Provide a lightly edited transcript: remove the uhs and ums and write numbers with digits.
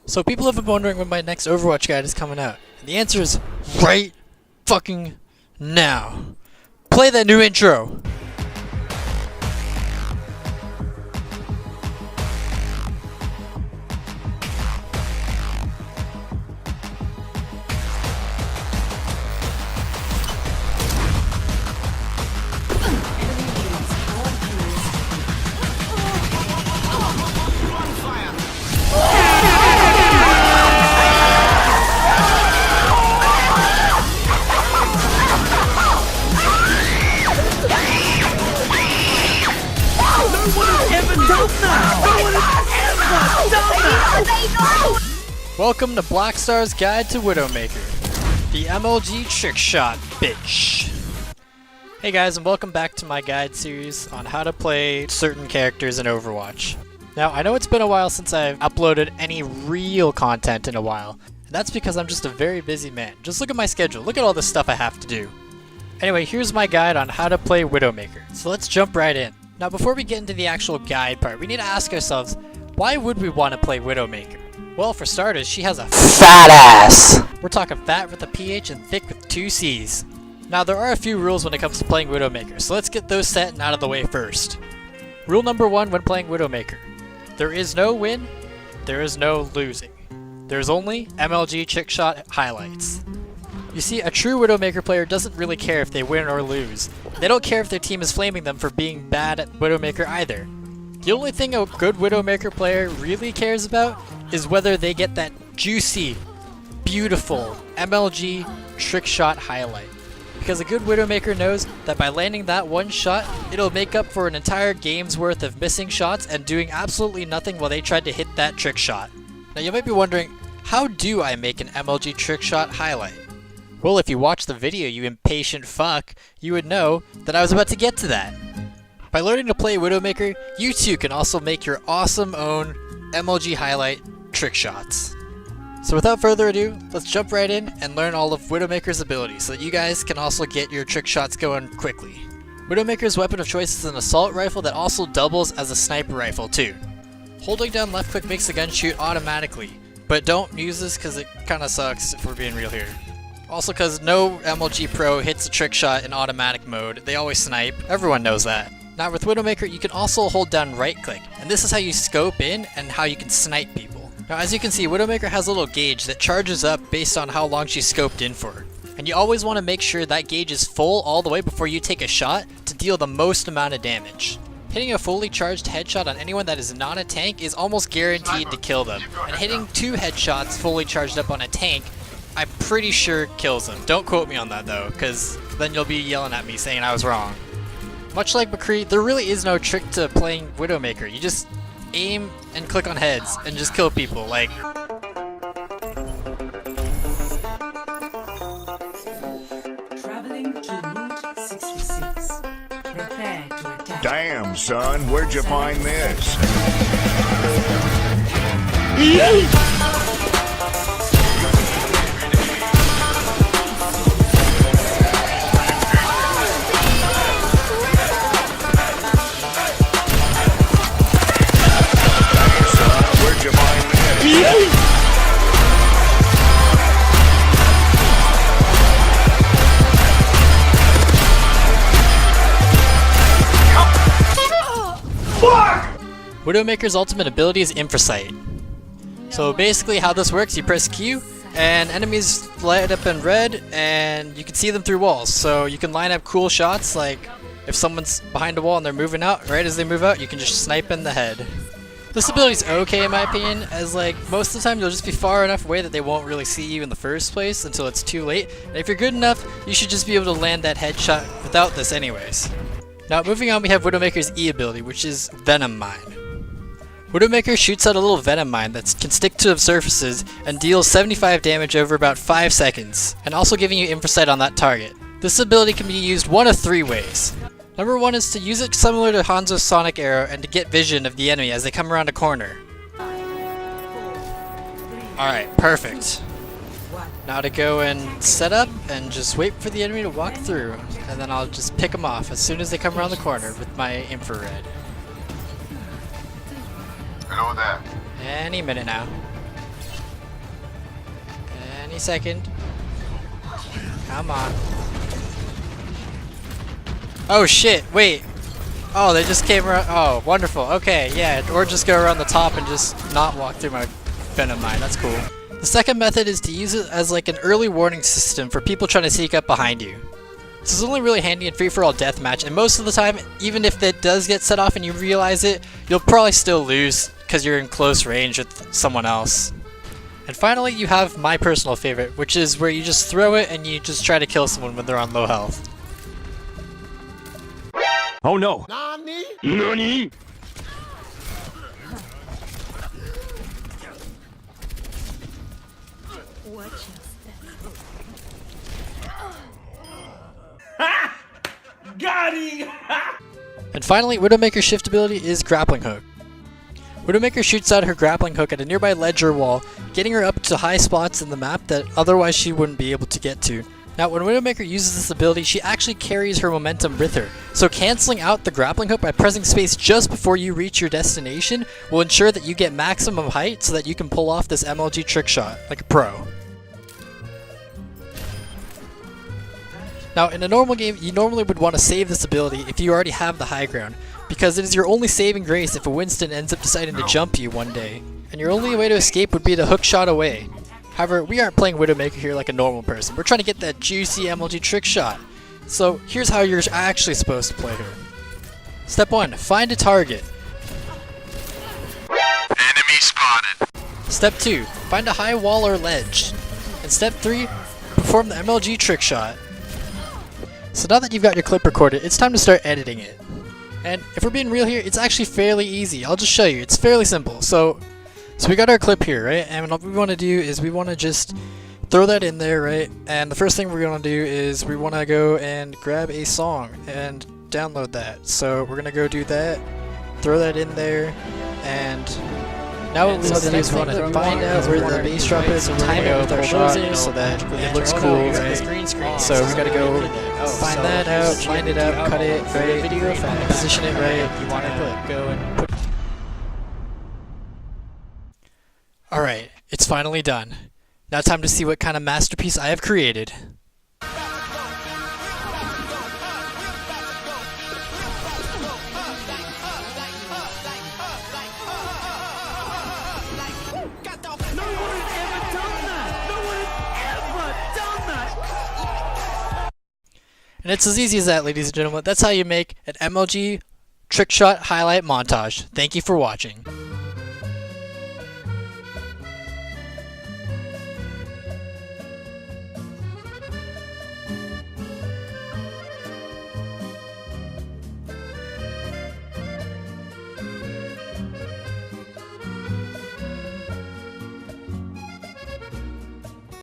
So people have been wondering when my next Overwatch guide is coming out. And the answer is right fucking now. Play that new intro. Welcome to BlackStars Guide to Widowmaker, the MLG trick shot, bitch. Hey guys, and welcome back to my guide series on how to play certain characters in Overwatch. Now, I know it's been a while since I've uploaded any real content in a while, and that's because I'm just a very busy man. Just look at my schedule, look at all the stuff I have to do. Anyway, here's my guide on how to play Widowmaker, so let's jump right in. Now, before we get into the actual guide part, we need to ask ourselves, why would we want to play Widowmaker? Well, for starters, she has a fat ass! We're talking fat with a PH and thick with 2 C's. Now, there are a few rules when it comes to playing Widowmaker, so let's get those set and out of the way first. Rule number 1 when playing Widowmaker. There is no win, there is no losing. There's only MLG trick shot highlights. You see, a true Widowmaker player doesn't really care if they win or lose. They don't care if their team is flaming them for being bad at Widowmaker either. The only thing a good Widowmaker player really cares about is whether they get that juicy, beautiful MLG trick shot highlight. Because a good Widowmaker knows that by landing that one shot, it'll make up for an entire game's worth of missing shots and doing absolutely nothing while they tried to hit that trick shot. Now you might be wondering, how do I make an MLG trick shot highlight? Well, if you watched the video, you impatient fuck, you would know that I was about to get to that. By learning to play Widowmaker, you too can also make your awesome own MLG highlight trick shots. So without further ado, let's jump right in and learn all of Widowmaker's abilities so that you guys can also get your trick shots going quickly. Widowmaker's weapon of choice is an assault rifle that also doubles as a sniper rifle too. Holding down left click makes the gun shoot automatically, but don't use this because it kinda sucks if we're being real here. Also because no MLG pro hits a trick shot in automatic mode, they always snipe, everyone knows that. Now with Widowmaker, you can also hold down right click, and this is how you scope in and how you can snipe people. Now as you can see, Widowmaker has a little gauge that charges up based on how long she's scoped in for. And you always want to make sure that gauge is full all the way before you take a shot to deal the most amount of damage. Hitting a fully charged headshot on anyone that is not a tank is almost guaranteed to kill them. And hitting 2 headshots fully charged up on a tank, I'm pretty sure kills them. Don't quote me on that though, because then you'll be yelling at me saying I was wrong. Much like McCree, there really is no trick to playing Widowmaker. You just aim and click on heads and just kill people, like... Traveling to Route 66. Prepare to attack. Damn, son, where'd you find this? Widowmaker's ultimate ability is Infrasight. So basically how this works, you press Q, and enemies light up in red, and you can see them through walls. So you can line up cool shots, like if someone's behind a wall and they're moving out, right as they move out, you can just snipe in the head. This ability's okay in my opinion, as like most of the time you'll just be far enough away that they won't really see you in the first place until it's too late. And if you're good enough, you should just be able to land that headshot without this anyways. Now moving on, we have Widowmaker's E ability, which is Venom Mine. Widowmaker shoots out a little venom mine that can stick to surfaces and deals 75 damage over about 5 seconds, and also giving you infrasight on that target. This ability can be used one of 3 ways. Number 1 is to use it similar to Hanzo's Sonic Arrow and to get vision of the enemy as they come around a corner. Alright, perfect. Now to go and set up and just wait for the enemy to walk through, and then I'll just pick them off as soon as they come around the corner with my infrared. Hello there. Any minute now. Any second. Come on. Oh shit, wait. Oh, they just came around. Oh, wonderful. Okay, yeah, or just go around the top and just not walk through my venom mine. That's cool. The second method is to use it as like an early warning system for people trying to sneak up behind you. This is only really handy in free-for-all deathmatch, and most of the time, even if that does get set off and you realize it, you'll probably still lose because you're in close range with someone else. And finally, you have my personal favorite, which is where you just throw it and you just try to kill someone when they're on low health. Oh no! Nani? Nani? Got him! And finally, Widowmaker's shift ability is Grappling Hook. Widowmaker shoots out her grappling hook at a nearby ledge or wall, getting her up to high spots in the map that otherwise she wouldn't be able to get to. Now, when Widowmaker uses this ability, she actually carries her momentum with her, so cancelling out the grappling hook by pressing space just before you reach your destination will ensure that you get maximum height so that you can pull off this MLG trick shot, like a pro. Now, in a normal game, you normally would want to save this ability if you already have the high ground, because it is your only saving grace if a Winston ends up deciding to jump you one day, and your only way to escape would be to hook shot away. However, we aren't playing Widowmaker here like a normal person. We're trying to get that juicy MLG trick shot. So here's how you're actually supposed to play her. Step 1. Find a target. Enemy spotted. Step 2. Find a high wall or ledge. And step 3. Perform the MLG trick shot. So now that you've got your clip recorded, it's time to start editing it. And if we're being real here, it's actually fairly easy. I'll just show you. It's fairly simple. So we got our clip here, right? And what we want to do is we want to just throw that in there, right? And the first thing we're going to do is we want to go and grab a song and download that. So we're going to go do that, throw that in there, and now what we want to do is we want to find out where the bass drop is and time it with our shot so that it looks cool, right? So we got to go find that out, line it up, cut it, right? Position it right. You want to go and put. Alright, it's finally done. Now time to see what kind of masterpiece I have created. And it's as easy as that, ladies and gentlemen. That's how you make an MLG trick shot highlight montage. Thank you for watching.